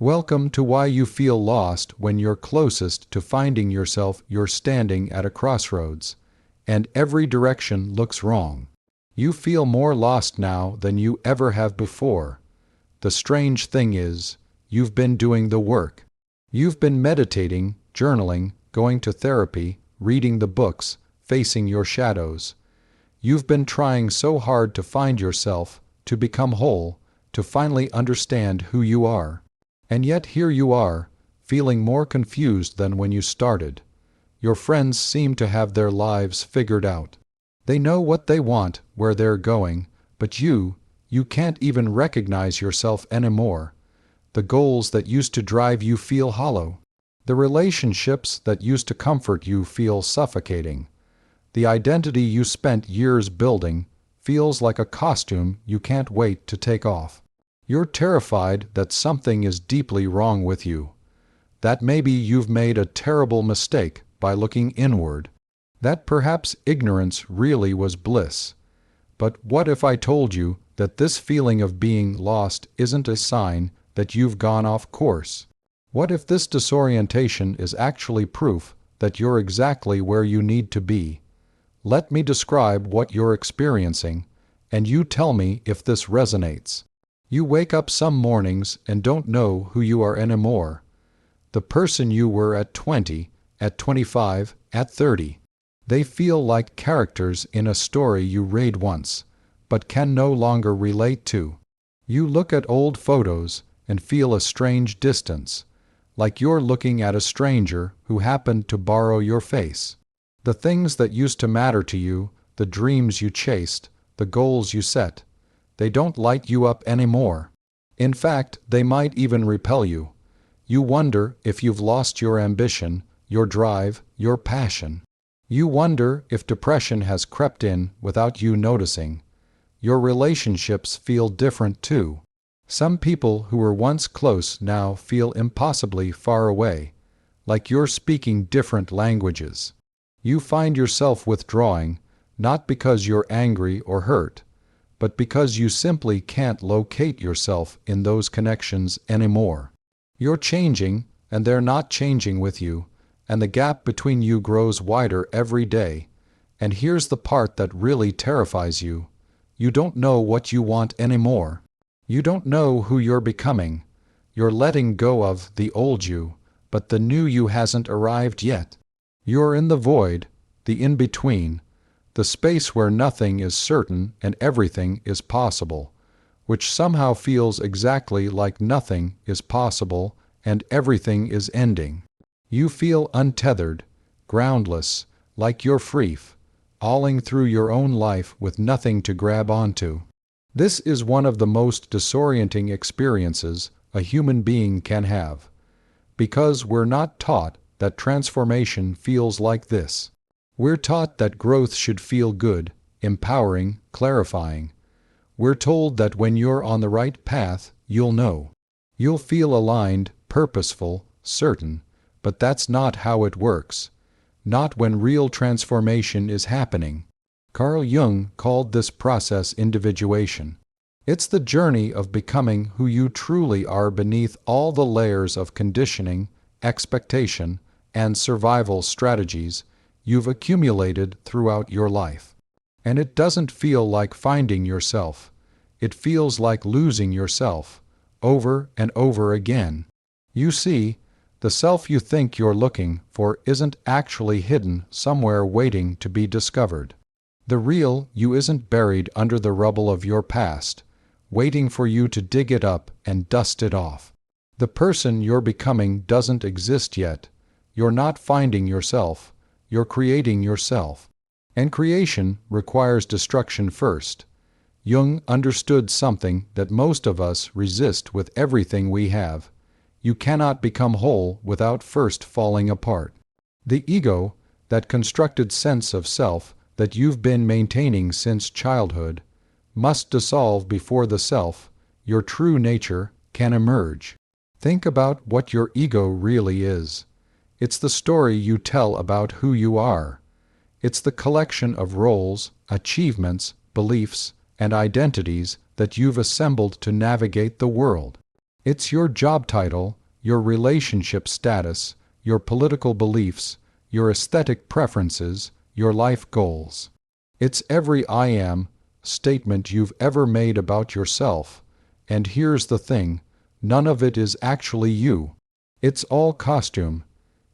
Welcome to why you feel lost when you're closest to finding yourself. You're standing at a crossroads, and every direction looks wrong. You feel more lost now than you ever have before. The strange thing is, you've been doing the work. You've been meditating, journaling, going to therapy, reading the books, facing your shadows. You've been trying so hard to find yourself, to become whole, to finally understand who you are. And yet here you are, feeling more confused than when you started. Your friends seem to have their lives figured out. They know what they want, where they're going, but you can't even recognize yourself anymore. The goals that used to drive you feel hollow. The relationships that used to comfort you feel suffocating. The identity you spent years building feels like a costume you can't wait to take off. You're terrified that something is deeply wrong with you. That maybe you've made a terrible mistake by looking inward. That perhaps ignorance really was bliss. But what if I told you that this feeling of being lost isn't a sign that you've gone off course? What if this disorientation is actually proof that you're exactly where you need to be? Let me describe what you're experiencing, and you tell me if this resonates. You wake up some mornings and don't know who you are anymore. The person you were at 20, at 25, at 30. They feel like characters in a story you read once, but can no longer relate to. You look at old photos and feel a strange distance, like you're looking at a stranger who happened to borrow your face. The things that used to matter to you, the dreams you chased, the goals you set, they don't light you up anymore. In fact, they might even repel you. You wonder if you've lost your ambition, your drive, your passion. You wonder if depression has crept in without you noticing. Your relationships feel different too. Some people who were once close now feel impossibly far away, like you're speaking different languages. You find yourself withdrawing, not because you're angry or hurt, but because you simply can't locate yourself in those connections anymore. You're changing, and they're not changing with you, and the gap between you grows wider every day. And here's the part that really terrifies you. You don't know what you want anymore. You don't know who you're becoming. You're letting go of the old you, but the new you hasn't arrived yet. You're in the void, the in-between, the space where nothing is certain and everything is possible, which somehow feels exactly like nothing is possible and everything is ending. You feel untethered, groundless, like you're free, falling through your own life with nothing to grab onto. This is one of the most disorienting experiences a human being can have, because we're not taught that transformation feels like this. We're taught that growth should feel good, empowering, clarifying. We're told that when you're on the right path, you'll know. You'll feel aligned, purposeful, certain, but that's not how it works. Not when real transformation is happening. Carl Jung called this process individuation. It's the journey of becoming who you truly are beneath all the layers of conditioning, expectation, and survival strategies you've accumulated throughout your life. And it doesn't feel like finding yourself. It feels like losing yourself, over and over again. You see, the self you think you're looking for isn't actually hidden somewhere waiting to be discovered. The real you isn't buried under the rubble of your past, waiting for you to dig it up and dust it off. The person you're becoming doesn't exist yet. You're not finding yourself. You're creating yourself. And creation requires destruction first. Jung understood something that most of us resist with everything we have. You cannot become whole without first falling apart. The ego, that constructed sense of self that you've been maintaining since childhood, must dissolve before the self, your true nature, can emerge. Think about what your ego really is. It's the story you tell about who you are. It's the collection of roles, achievements, beliefs, and identities that you've assembled to navigate the world. It's your job title, your relationship status, your political beliefs, your aesthetic preferences, your life goals. It's every I am statement you've ever made about yourself. And here's the thing, none of it is actually you. It's all costume.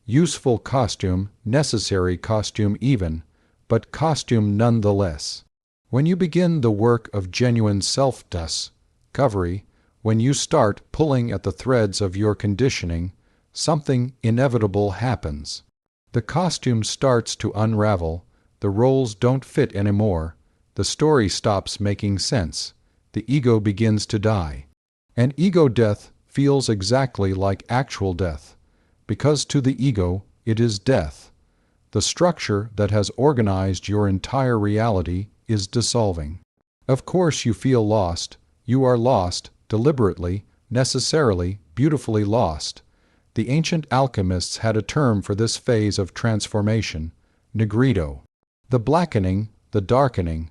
Useful costume, necessary costume even, but costume nonetheless. When you begin the work of genuine self-discovery, when you start pulling at the threads of your conditioning, something inevitable happens. The costume starts to unravel, the roles don't fit anymore, the story stops making sense, the ego begins to die. And ego death feels exactly like actual death, because to the ego it is death. The structure that has organized your entire reality is dissolving. Of course you feel lost. You are lost, deliberately, necessarily, beautifully lost. The ancient alchemists had a term for this phase of transformation, negrito. The blackening, the darkening,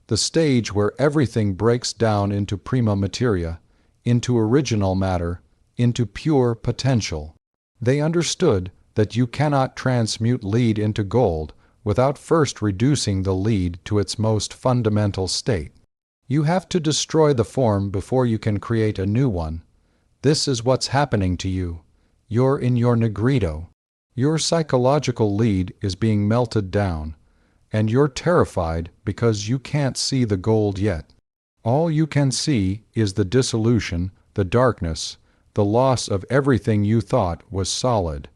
the stage where everything breaks down into prima materia, into original matter, into pure potential. They understood that you cannot transmute lead into gold without first reducing the lead to its most fundamental state. You have to destroy the form before you can create a new one. This is what's happening to you. You're in your negrito. Your psychological lead is being melted down, and you're terrified because you can't see the gold yet. All you can see is the dissolution, the darkness, the loss of everything you thought was solid.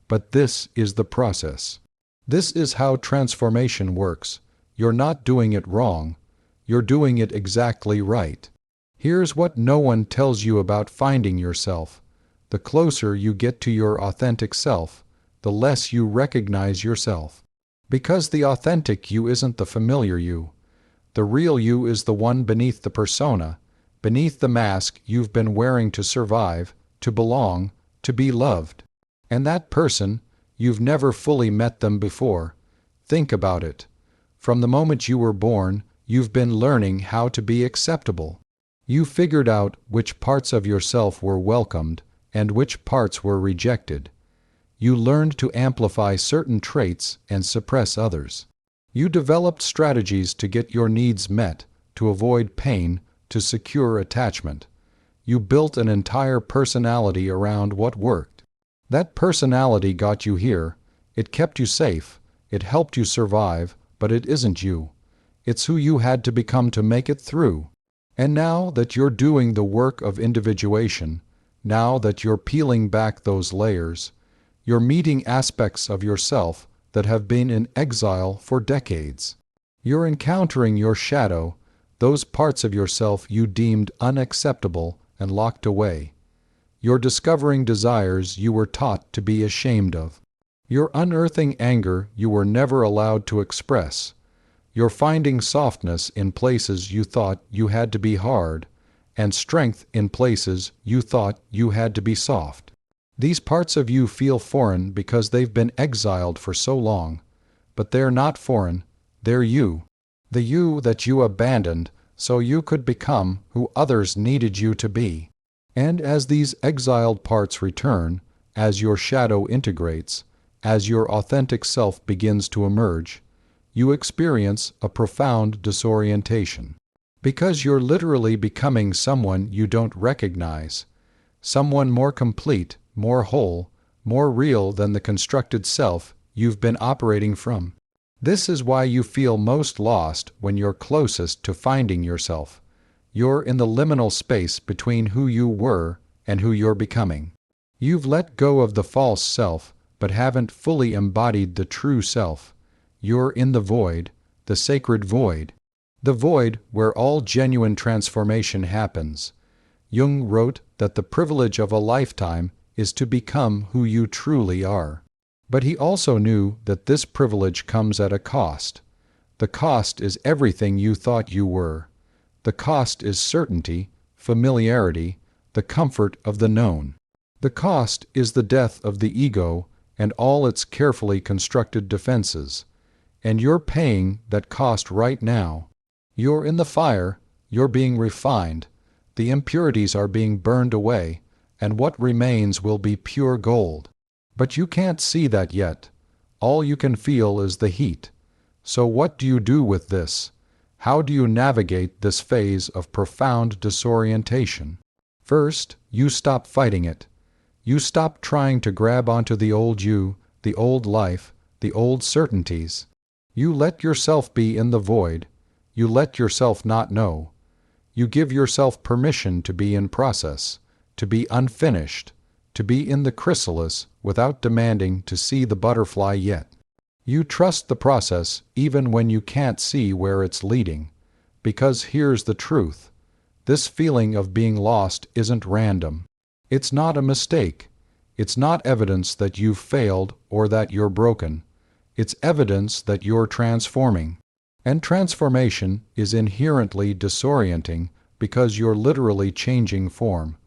But this is the process. This is how transformation works. You're not doing it wrong. You're doing it exactly right. Here's what no one tells you about finding yourself. The closer you get to your authentic self, the less you recognize yourself. Because the authentic you isn't the familiar you. The real you is the one beneath the persona, beneath the mask you've been wearing to survive, to belong, to be loved. And that person, you've never fully met them before. Think about it. From the moment you were born, you've been learning how to be acceptable. You figured out which parts of yourself were welcomed and which parts were rejected. You learned to amplify certain traits and suppress others. You developed strategies to get your needs met, to avoid pain, to secure attachment. You built an entire personality around what worked. That personality got you here. It kept you safe. It helped you survive, but it isn't you. It's who you had to become to make it through. And now that you're doing the work of individuation, now that you're peeling back those layers, you're meeting aspects of yourself that have been in exile for decades. You're encountering your shadow, those parts of yourself you deemed unacceptable and locked away. You're discovering desires you were taught to be ashamed of. You're unearthing anger you were never allowed to express. You're finding softness in places you thought you had to be hard, and strength in places you thought you had to be soft. These parts of you feel foreign because they've been exiled for so long, but they're not foreign, they're you. The you that you abandoned so you could become who others needed you to be. And as these exiled parts return, as your shadow integrates, as your authentic self begins to emerge, you experience a profound disorientation. Because you're literally becoming someone you don't recognize, someone more complete, more whole, more real than the constructed self you've been operating from. This is why you feel most lost when you're closest to finding yourself. You're in the liminal space between who you were and who you're becoming. You've let go of the false self, but haven't fully embodied the true self. You're in the void, the sacred void. The void where all genuine transformation happens. Jung wrote that the privilege of a lifetime is to become who you truly are. But he also knew that this privilege comes at a cost. The cost is everything you thought you were. The cost is certainty, familiarity, the comfort of the known. The cost is the death of the ego and all its carefully constructed defenses. And you're paying that cost right now. You're in the fire, you're being refined, the impurities are being burned away, and what remains will be pure gold. But you can't see that yet. All you can feel is the heat. So what do you do with this? How do you navigate this phase of profound disorientation? First, you stop fighting it. You stop trying to grab onto the old you, the old life, the old certainties. You let yourself be in the void. You let yourself not know. You give yourself permission to be in process, to be unfinished, to be in the chrysalis without demanding to see the butterfly yet. You trust the process even when you can't see where it's leading. Because here's the truth. This feeling of being lost isn't random. It's not a mistake. It's not evidence that you've failed or that you're broken. It's evidence that you're transforming. And transformation is inherently disorienting because you're literally changing form.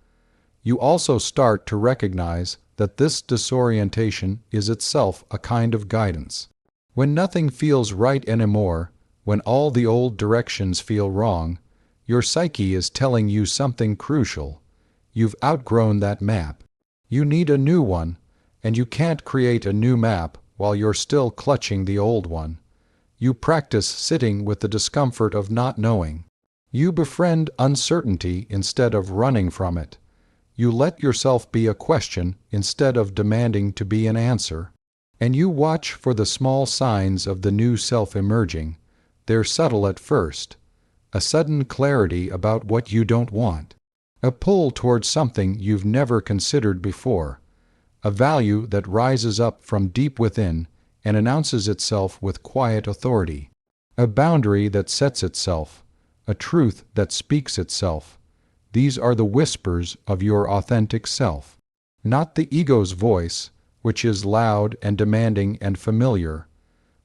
You also start to recognize that this disorientation is itself a kind of guidance. When nothing feels right anymore, when all the old directions feel wrong, your psyche is telling you something crucial. You've outgrown that map. You need a new one, and you can't create a new map while you're still clutching the old one. You practice sitting with the discomfort of not knowing. You befriend uncertainty instead of running from it. You let yourself be a question instead of demanding to be an answer. And you watch for the small signs of the new self emerging. They're subtle at first. A sudden clarity about what you don't want. A pull towards something you've never considered before. A value that rises up from deep within and announces itself with quiet authority. A boundary that sets itself. A truth that speaks itself. These are the whispers of your authentic self. Not the ego's voice, which is loud and demanding and familiar,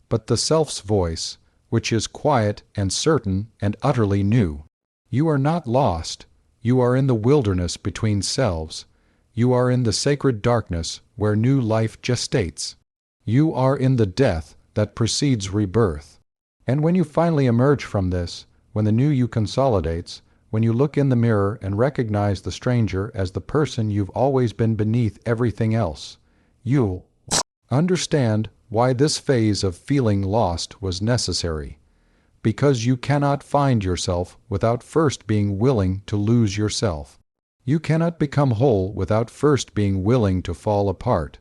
but the self's voice, which is quiet and certain and utterly new. You are not lost. You are in the wilderness between selves. You are in the sacred darkness where new life gestates. You are in the death that precedes rebirth. And when you finally emerge from this, when the new you consolidates, when you look in the mirror and recognize the stranger as the person you've always been beneath everything else, you'll understand why this phase of feeling lost was necessary. Because you cannot find yourself without first being willing to lose yourself. You cannot become whole without first being willing to fall apart.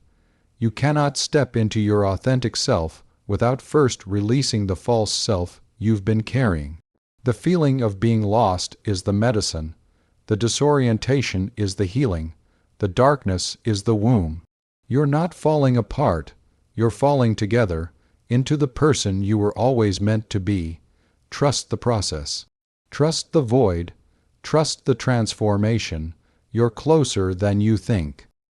You cannot step into your authentic self without first releasing the false self you've been carrying. The feeling of being lost is the medicine. The disorientation is the healing. The darkness is the womb. You're not falling apart. You're falling together into the person you were always meant to be. Trust the process. Trust the void. Trust the transformation. You're closer than you think.